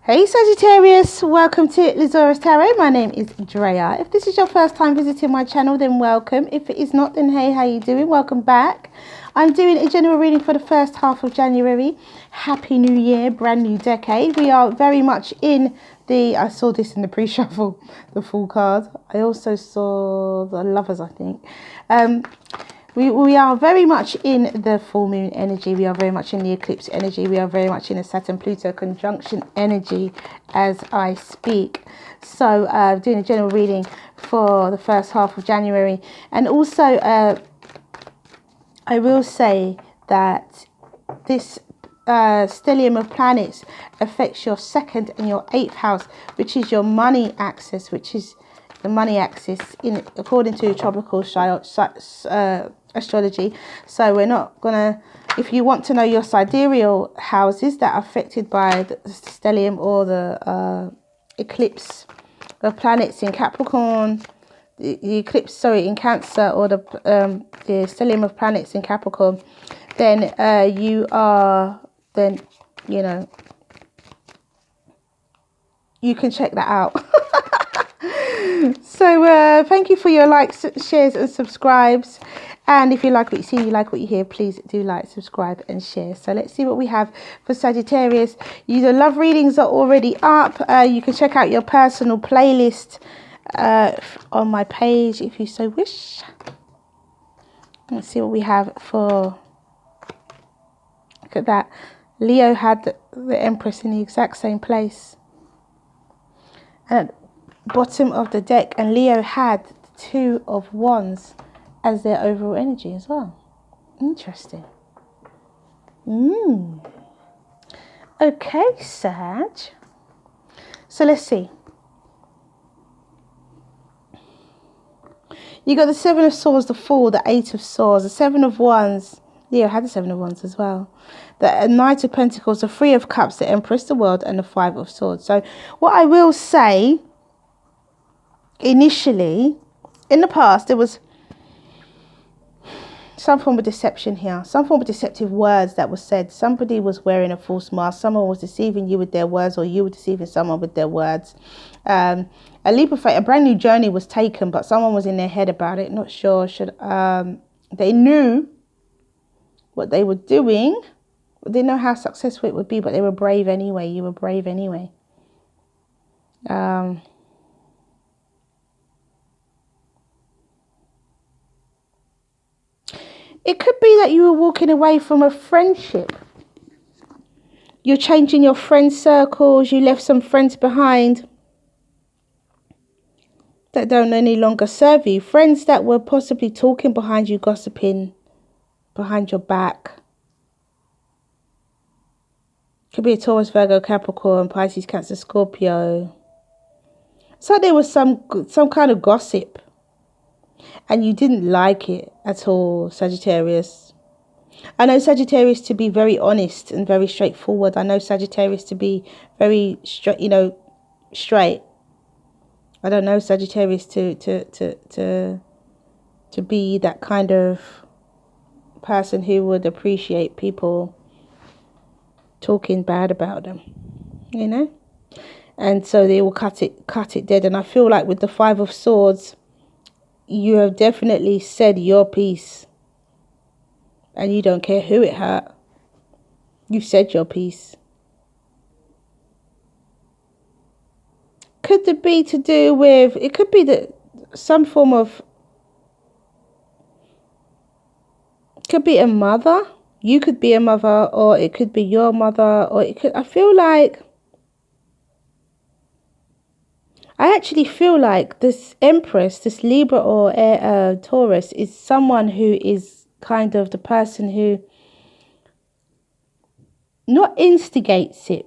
Hey Sagittarius, welcome to Zarious Tarot. My name is Drea. If this is your first time visiting my channel, then welcome. If it is not, then hey, how you doing? Welcome back. I'm doing a general reading for the first half of January. Happy New Year, brand new decade. We are very much in the, I saw this in the pre-shuffle, the full card. I also saw the Lovers, I think. We are very much in the full moon energy. We are very much in the eclipse energy. We are very much in the Saturn-Pluto conjunction energy as I speak. So doing a general reading for the first half of January. And also I will say that this stellium of planets affects your 2nd and your 8th house, which is your money axis, which is the money axis in according to tropical astrology. So we're not gonna, if you want to know your sidereal houses that are affected by the stellium or the eclipse of planets in Capricorn, the eclipse in Cancer, or the stellium of planets in Capricorn, then you can check that out. So thank you for your likes, shares and subscribes. And if you like what you see, you like what you hear, please do like, subscribe and share. So let's see what we have for Sagittarius. The love readings are already up. You can check out your personal playlist on my page if you so wish. Let's see what we have for, look at that. Leo had the Empress in the exact same place. And bottom of the deck, and Leo had the 2 of Wands as their overall energy as well. Interesting. Okay, Sag. So let's see. You got the 7 of Swords, the Fool, the 8 of Swords, the 7 of Wands. Leo had the 7 of Wands as well. The Knight of Pentacles, the 3 of Cups, the Empress, the World, and the 5 of Swords. So what I will say, initially, in the past, there was some form of deception here, some form of deceptive words that were said. Somebody was wearing a false mask, someone was deceiving you with their words, or you were deceiving someone with their words. A leap of faith, a brand new journey was taken, but someone was in their head about it, not sure. They knew what they were doing, they didn't know how successful it would be, but they were brave anyway. You were brave anyway. It could be that you were walking away from a friendship. You're changing your friend circles. You left some friends behind that don't any longer serve you. Friends that were possibly talking behind you, gossiping behind your back. Could be a Taurus, Virgo, Capricorn, Pisces, Cancer, Scorpio. So there was some kind of gossip. And you didn't like it at all, Sagittarius. I know Sagittarius to be very honest and very straightforward. I know Sagittarius to be very straight. I don't know Sagittarius to be that kind of person who would appreciate people talking bad about them, And so they will cut it dead. And I feel like with the 5 of Swords, you have definitely said your piece. And you don't care who it hurt. You've said your piece. Could it be to do with, it could be that some form of, could be a mother. You could be a mother, or it could be your mother, or it could, I actually feel like this Empress, this Libra or Taurus, is someone who is kind of the person who not instigates it.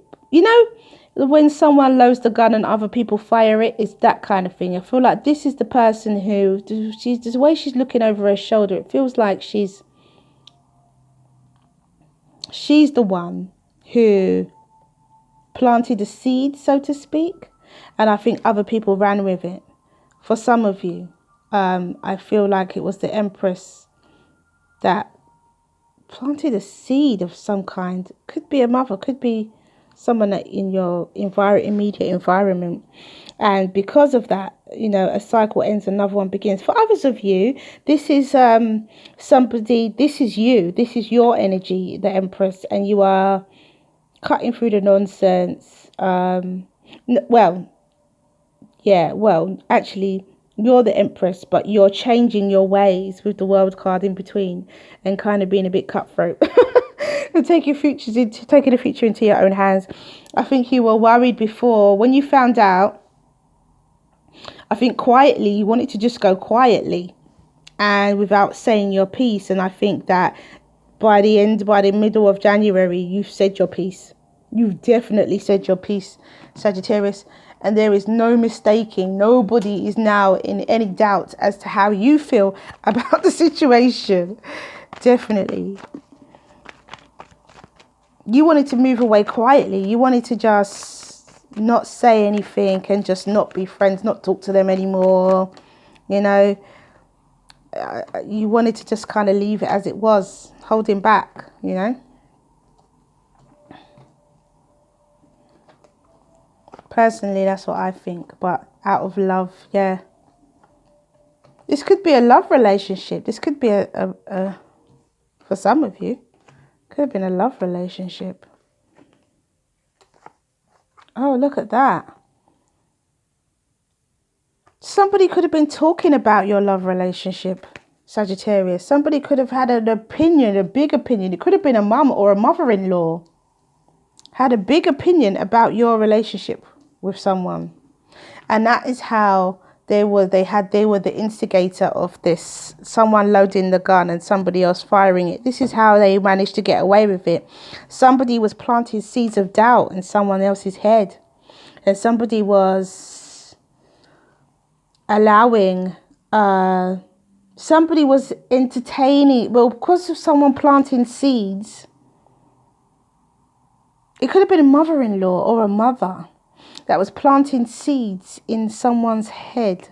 When someone loads the gun and other people fire it, it's that kind of thing. I feel like this is the person who, the way she's looking over her shoulder, it feels like she's the one who planted a seed, so to speak. And I think other people ran with it. For some of you, I feel like it was the Empress that planted a seed of some kind. Could be a mother, could be someone that in your immediate environment. And because of that, you know, a cycle ends, another one begins. For others of you, this is somebody, this is you, this is your energy, the Empress, and you are cutting through the nonsense. Actually, you're the Empress, but you're changing your ways with the World card in between and kind of being a bit cutthroat. And taking the future into your own hands. I think you were worried before when you found out. I think quietly, you wanted to just go quietly and without saying your piece. And I think that by the middle of January, you've said your piece. You've definitely said your piece, Sagittarius. And there is no mistaking. Nobody is now in any doubt as to how you feel about the situation. Definitely. You wanted to move away quietly. You wanted to just not say anything and just not be friends, not talk to them anymore. You know, you wanted to just kind of leave it as it was, holding back, you know. Personally, that's what I think. But out of love, yeah. This could be a love relationship. This could be a for some of you, could have been a love relationship. Oh, look at that. Somebody could have been talking about your love relationship, Sagittarius. Somebody could have had an opinion, a big opinion. It could have been a mum or a mother-in-law. Had a big opinion about your relationship with someone. And that is how they were the instigator of this. Someone loading the gun and somebody else firing it. This is how they managed to get away with it. Somebody was planting seeds of doubt in someone else's head. And somebody was allowing, somebody was entertaining, well, because of someone planting seeds, it could have been a mother-in-law or a mother that was planting seeds in someone's head,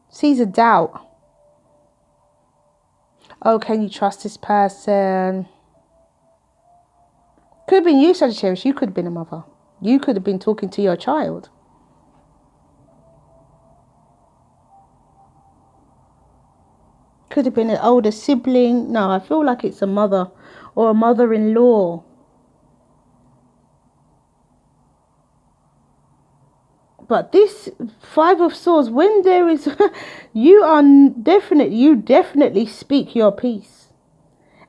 seeds of doubt. Oh, can you trust this person? Could have been you, Sagittarius. You could have been a mother. You could have been talking to your child. Could have been an older sibling. No, I feel like it's a mother or a mother-in-law. But this Five of Swords, when there is, you definitely speak your piece.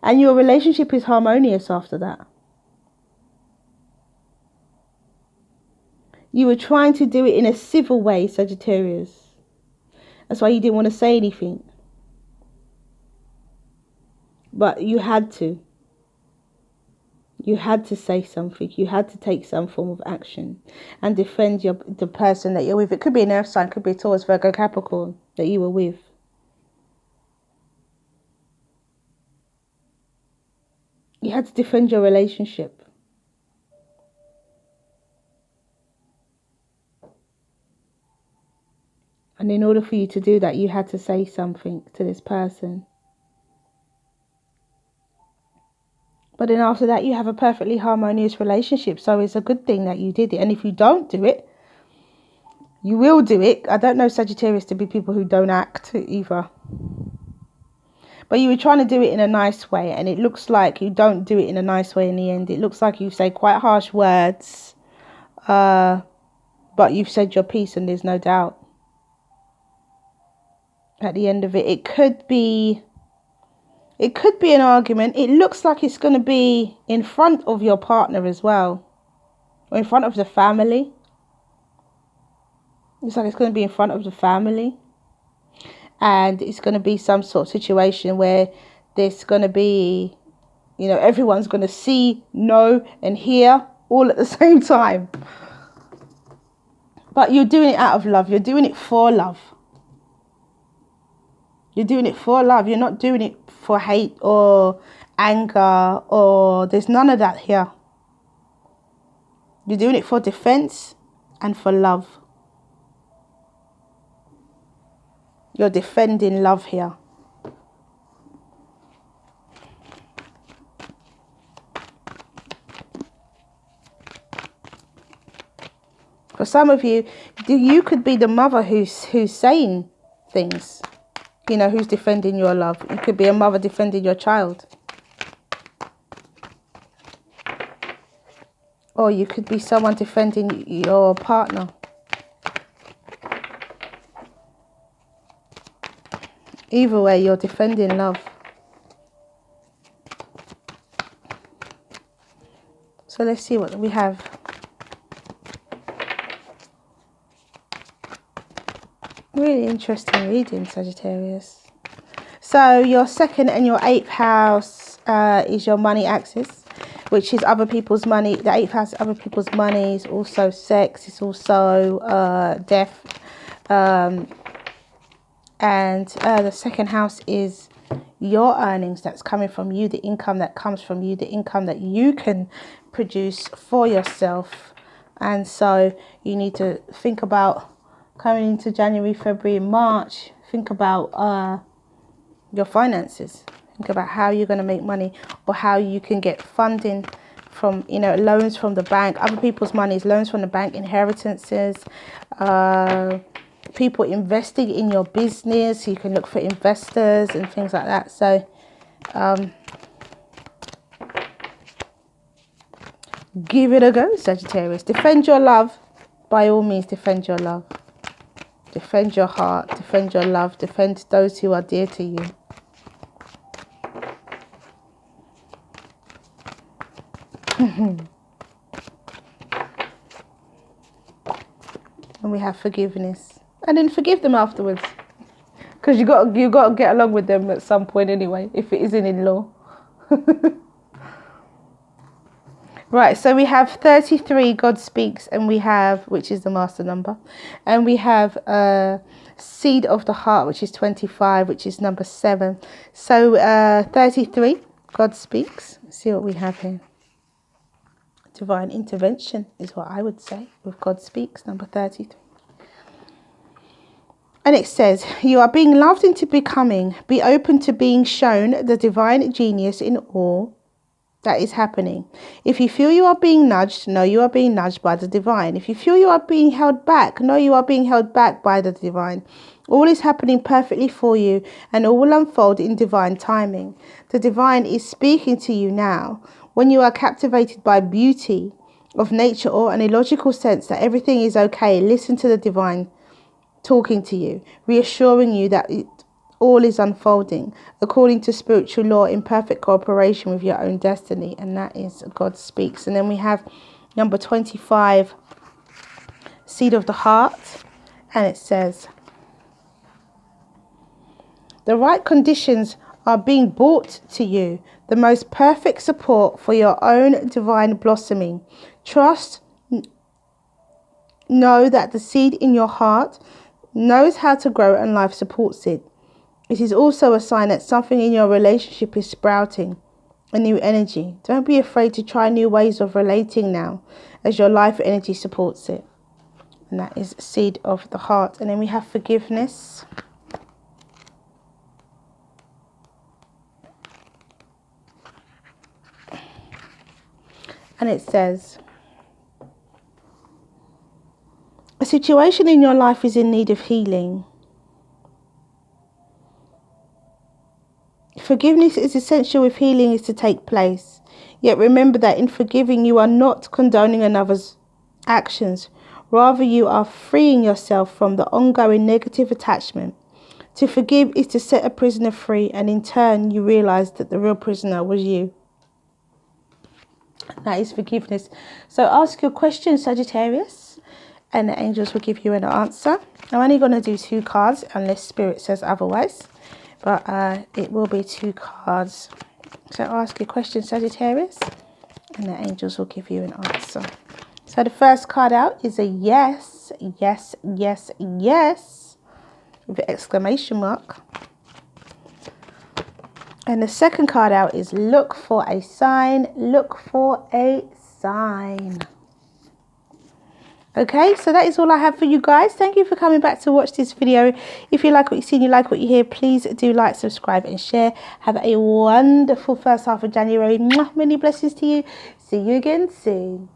And your relationship is harmonious after that. You were trying to do it in a civil way, Sagittarius. That's why you didn't want to say anything. But you had to. You had to say something. You had to take some form of action and defend the person that you're with. It could be an earth sign, could be a Taurus, Virgo, Capricorn that you were with. You had to defend your relationship. And in order for you to do that, you had to say something to this person. But then after that, you have a perfectly harmonious relationship. So it's a good thing that you did it. And if you don't do it, you will do it. I don't know Sagittarius to be people who don't act either. But you were trying to do it in a nice way. And it looks like you don't do it in a nice way in the end. It looks like you say quite harsh words. But you've said your piece and there's no doubt. At the end of it, it could be an argument. It looks like it's going to be in front of your partner as well. Or in front of the family. Looks like it's going to be in front of the family. And it's going to be some sort of situation where there's going to be, you know, everyone's going to see, know and hear all at the same time. But you're doing it out of love. You're doing it for love. You're doing it for love. You're not doing it for hate or anger, or there's none of that here. You're doing it for defense and for love. You're defending love here. For some of you, you could be the mother who's saying things, you know, who's defending your love. You could be a mother defending your child. Or you could be someone defending your partner. Either way, you're defending love. So let's see what we have. Really interesting reading, Sagittarius. So your 2nd and your 8th house is your money axis, which is other people's money. The 8th house is other people's money. It's also sex. It's also death. And the 2nd house is your earnings that's coming from you, the income that comes from you, the income that you can produce for yourself. And so you need to think about coming into January, February, March. Think about your finances. Think about how you're going to make money, or how you can get funding from, you know, loans from the bank, other people's money, loans from the bank, inheritances, people investing in your business. You can look for investors and things like that. So give it a go, Sagittarius. Defend your love. By all means, defend your love. Defend your heart. Defend your love. Defend those who are dear to you. And we have forgiveness. And then forgive them afterwards. Because you got to get along with them at some point anyway, if it isn't in-law. Right, so we have 33, God speaks, and we have, which is the master number, and we have seed of the heart, which is 25, which is number 7. So 33, God speaks. Let's see what we have here. Divine intervention is what I would say with God speaks, number 33. And it says, you are being loved into becoming. Be open to being shown the divine genius in all that is happening. If you feel you are being nudged, know you are being nudged by the divine. If you feel you are being held back, know you are being held back by the divine. All is happening perfectly for you, and all will unfold in divine timing. The divine is speaking to you now. When you are captivated by beauty of nature or an illogical sense that everything is okay, listen to the divine talking to you, reassuring you that all is unfolding according to spiritual law in perfect cooperation with your own destiny. And that is God speaks. And then we have number 25, seed of the heart. And it says, the right conditions are being brought to you. The most perfect support for your own divine blossoming. Trust. Know that the seed in your heart knows how to grow and life supports it. It is also a sign that something in your relationship is sprouting a new energy. Don't be afraid to try new ways of relating now, as your life energy supports it. And that is seed of the heart. And then we have forgiveness. And it says, a situation in your life is in need of healing. Forgiveness is essential if healing is to take place. Yet remember that in forgiving, you are not condoning another's actions. Rather, you are freeing yourself from the ongoing negative attachment. To forgive is to set a prisoner free, and in turn, you realize that the real prisoner was you. That is forgiveness. So ask your question, Sagittarius, and the angels will give you an answer. I'm only going to do 2 cards unless Spirit says otherwise, but it will be 2 cards. So ask your question, Sagittarius, and the angels will give you an answer. So the first card out is a yes, yes, yes, yes, with an exclamation mark. And the second card out is look for a sign, look for a sign. Okay, so that is all I have for you guys. Thank you for coming back to watch this video. If you like what you see and you like what you hear, please do like, subscribe and share. Have a wonderful first half of January. Mwah, many blessings to you. See you again soon.